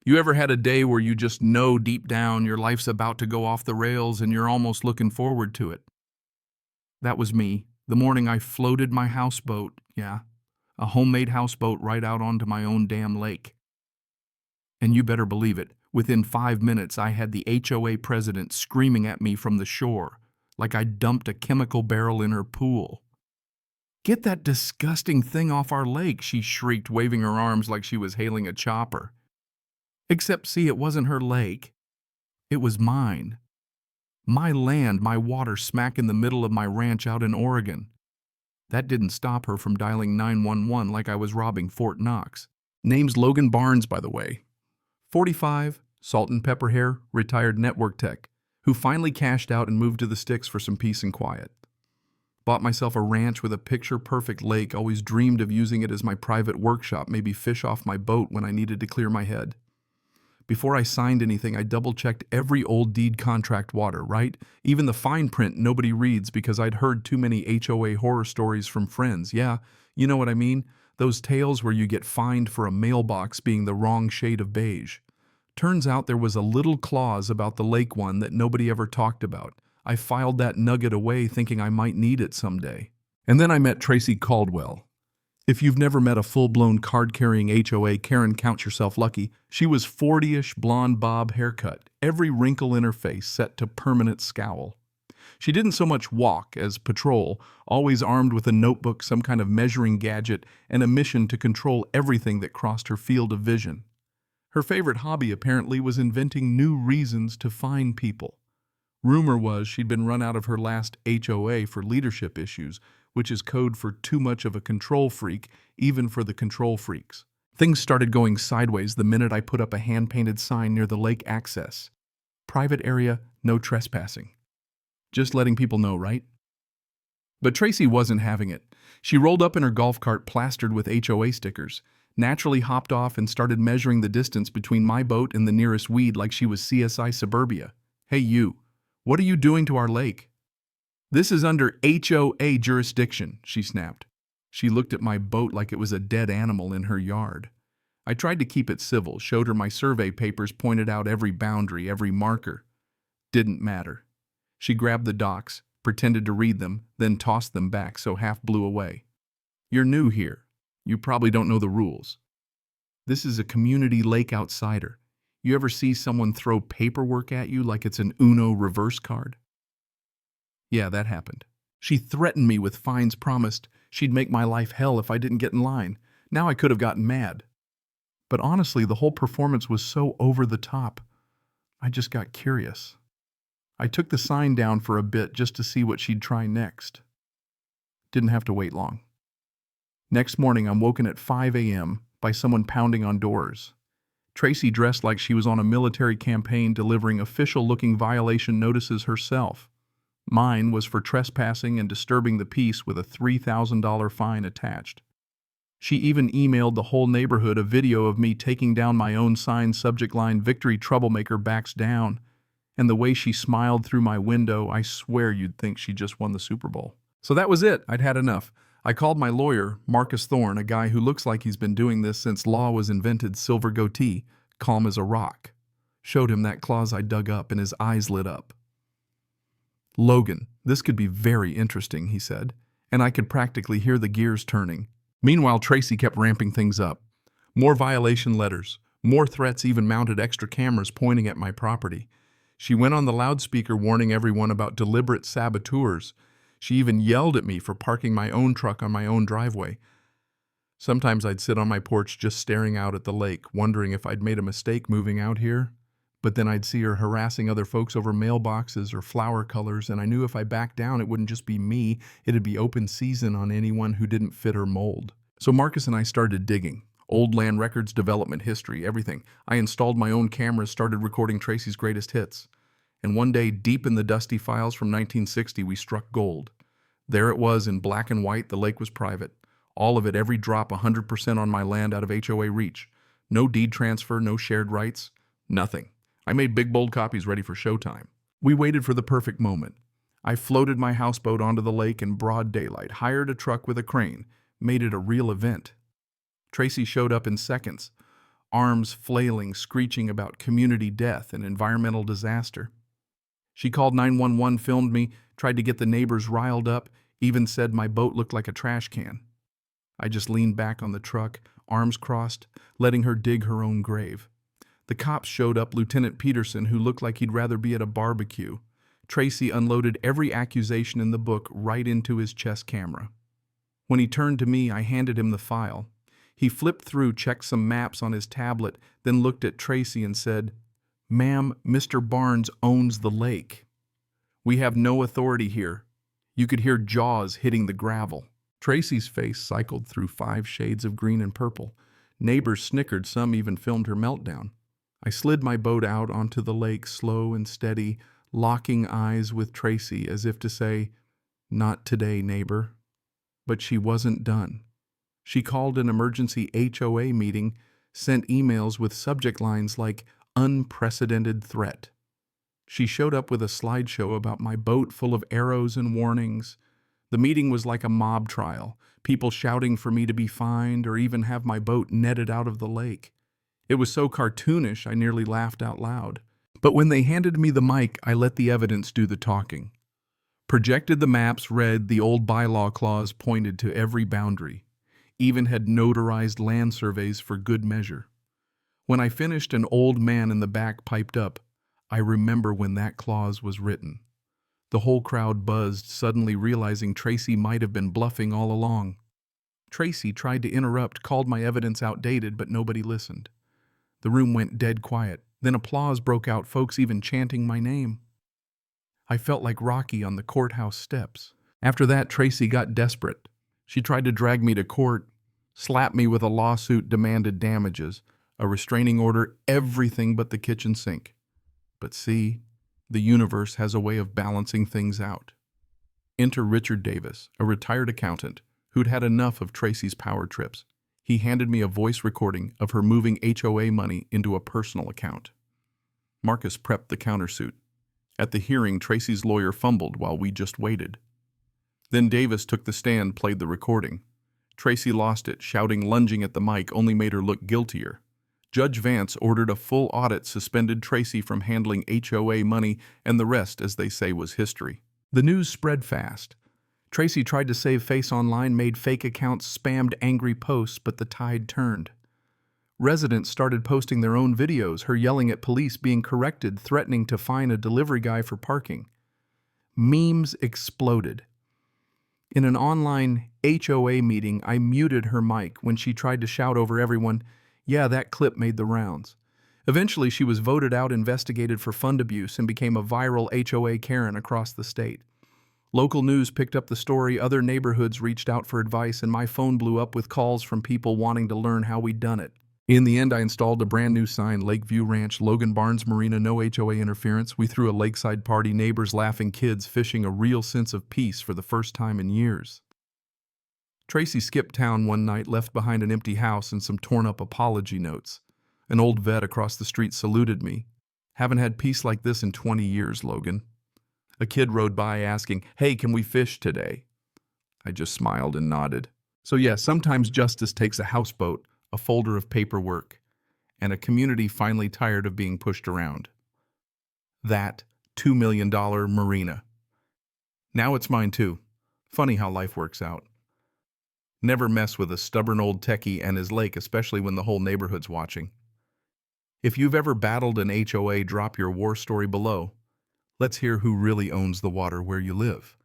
You ever had a day where you just know deep down your life's about to go off the rails and you're almost looking forward to it? That was me, the morning I floated my houseboat, yeah, a homemade houseboat right out onto my own damn lake. And you better believe it, within 5 minutes I had the HOA president screaming at me from the shore, like I'd dumped a chemical barrel in her pool. "Get that disgusting thing off our lake," she shrieked, waving her arms like she was hailing a chopper. Except, see, it wasn't her lake. It was mine. My land, my water smack in the middle of my ranch out in Oregon. That didn't stop her from dialing 911 like I was robbing Fort Knox. Name's Logan Barnes, by the way. 45, salt and pepper hair, retired network tech, who finally cashed out and moved to the sticks for some peace and quiet. Bought myself a ranch with a picture-perfect lake, always dreamed of using it as my private workshop, maybe fish off my boat when I needed to clear my head. Before I signed anything, I double-checked every old deed contract water, right? Even the fine print nobody reads because I'd heard too many HOA horror stories from friends. Yeah, you know what I mean? Those tales where you get fined for a mailbox being the wrong shade of beige. Turns out there was a little clause about the lake one that nobody ever talked about. I filed that nugget away thinking I might need it someday. And then I met Tracy Caldwell. If you've never met a full-blown card-carrying HOA, Karen, count yourself lucky. She was 40-ish, blonde bob haircut, every wrinkle in her face set to permanent scowl. She didn't so much walk as patrol, always armed with a notebook, some kind of measuring gadget, and a mission to control everything that crossed her field of vision. Her favorite hobby, apparently, was inventing new reasons to fine people. Rumor was she'd been run out of her last HOA for leadership issues, which is code for too much of a control freak, even for the control freaks. Things started going sideways the minute I put up a hand-painted sign near the lake access. Private area, no trespassing. Just letting people know, right? But Tracy wasn't having it. She rolled up in her golf cart plastered with HOA stickers, naturally hopped off and started measuring the distance between my boat and the nearest weed like she was CSI Suburbia. "Hey you, what are you doing to our lake?" "This is under HOA jurisdiction," she snapped. She looked at my boat like it was a dead animal in her yard. I tried to keep it civil, showed her my survey papers, pointed out every boundary, every marker. Didn't matter. She grabbed the docs, pretended to read them, then tossed them back, so half blew away. "You're new here. You probably don't know the rules. This is a community lake outsider. You ever see someone throw paperwork at you like it's an Uno reverse card?" Yeah, that happened. She threatened me with fines, promised she'd make my life hell if I didn't get in line. Now I could have gotten mad. But honestly, the whole performance was so over the top. I just got curious. I took the sign down for a bit just to see what she'd try next. Didn't have to wait long. Next morning, I'm woken at 5 a.m. by someone pounding on doors. Tracy dressed like she was on a military campaign delivering official-looking violation notices herself. Mine was for trespassing and disturbing the peace with a $3,000 fine attached. She even emailed the whole neighborhood a video of me taking down my own sign, subject line, "Victory Troublemaker Backs Down." And the way she smiled through my window, I swear you'd think she just won the Super Bowl. So that was it. I'd had enough. I called my lawyer, Marcus Thorne, a guy who looks like he's been doing this since law was invented, silver goatee, calm as a rock. Showed him that clause I dug up and his eyes lit up. "Logan, this could be very interesting," he said, and I could practically hear the gears turning. Meanwhile, Tracy kept ramping things up. More violation letters, more threats, even mounted extra cameras pointing at my property. She went on the loudspeaker warning everyone about deliberate saboteurs. She even yelled at me for parking my own truck on my own driveway. Sometimes I'd sit on my porch just staring out at the lake, wondering if I'd made a mistake moving out here. But then I'd see her harassing other folks over mailboxes or flower colors, and I knew if I backed down, it wouldn't just be me, it'd be open season on anyone who didn't fit her mold. So Marcus and I started digging. Old land records, development history, everything. I installed my own cameras, started recording Tracy's greatest hits. And one day, deep in the dusty files from 1960, we struck gold. There it was in black and white. The lake was private. All of it, every drop, 100% on my land out of HOA reach. No deed transfer, no shared rights, nothing. I made big, bold copies ready for showtime. We waited for the perfect moment. I floated my houseboat onto the lake in broad daylight, hired a truck with a crane, made it a real event. Tracy showed up in seconds. arms flailing, screeching about community death and environmental disaster. She called 911, filmed me, tried to get the neighbors riled up, even said my boat looked like a trash can. I just leaned back on the truck, arms crossed, letting her dig her own grave. The cops showed up, Lieutenant Peterson, who looked like he'd rather be at a barbecue. Tracy unloaded every accusation in the book right into his chest camera. When he turned to me, I handed him the file. He flipped through, checked some maps on his tablet, then looked at Tracy and said, "Ma'am, Mr. Barnes owns the lake. We have no authority here." You could hear jaws hitting the gravel. Tracy's face cycled through 5 shades of green and purple. Neighbors snickered, some even filmed her meltdown. I slid my boat out onto the lake, slow and steady, locking eyes with Tracy as if to say, "Not today, neighbor." But she wasn't done. She called an emergency HOA meeting, sent emails with subject lines like "unprecedented threat." She showed up with a slideshow about my boat full of arrows and warnings. The meeting was like a mob trial, people shouting for me to be fined or even have my boat netted out of the lake. It was so cartoonish I nearly laughed out loud. But when they handed me the mic, I let the evidence do the talking. Projected the maps, read the old bylaw clause, pointed to every boundary. Even had notarized land surveys for good measure. When I finished, an old man in the back piped up, "I remember when that clause was written." The whole crowd buzzed, suddenly realizing Tracy might have been bluffing all along. Tracy tried to interrupt, called my evidence outdated, but nobody listened. The room went dead quiet. Then applause broke out, folks even chanting my name. I felt like Rocky on the courthouse steps. After that, Tracy got desperate. She tried to drag me to court, slapped me with a lawsuit, demanded damages, a restraining order, everything but the kitchen sink. But see, the universe has a way of balancing things out. Enter Richard Davis, a retired accountant who'd had enough of Tracy's power trips. He handed me a voice recording of her moving HOA money into a personal account. Marcus prepped the countersuit. At the hearing, Tracy's lawyer fumbled while we just waited. Then Davis took the stand, played the recording. Tracy lost it, shouting, lunging at the mic, only made her look guiltier. Judge Vance ordered a full audit, suspended Tracy from handling HOA money, and the rest, as they say, was history. The news spread fast. Tracy tried to save face online, made fake accounts, spammed angry posts, but the tide turned. Residents started posting their own videos, her yelling at police, being corrected, threatening to fine a delivery guy for parking. Memes exploded. In an online HOA meeting, I muted her mic when she tried to shout over everyone, "Yeah, that clip made the rounds." Eventually, she was voted out, investigated for fund abuse, and became a viral HOA Karen across the state. Local news picked up the story, other neighborhoods reached out for advice, and my phone blew up with calls from people wanting to learn how we'd done it. In the end, I installed a brand new sign, Lakeview Ranch, Logan Barnes Marina, no HOA interference. We threw a lakeside party, neighbors laughing, kids fishing, a real sense of peace for the first time in years. Tracy skipped town one night, left behind an empty house and some torn-up apology notes. An old vet across the street saluted me. "Haven't had peace like this in 20 years, Logan." A kid rode by asking, "Hey, can we fish today?" I just smiled and nodded. So yeah, sometimes justice takes a houseboat, a folder of paperwork, and a community finally tired of being pushed around. That $2 million Marina. Now it's mine too. Funny how life works out. Never mess with a stubborn old techie and his lake, especially when the whole neighborhood's watching. If you've ever battled an HOA, drop your war story below. Let's hear who really owns the water where you live.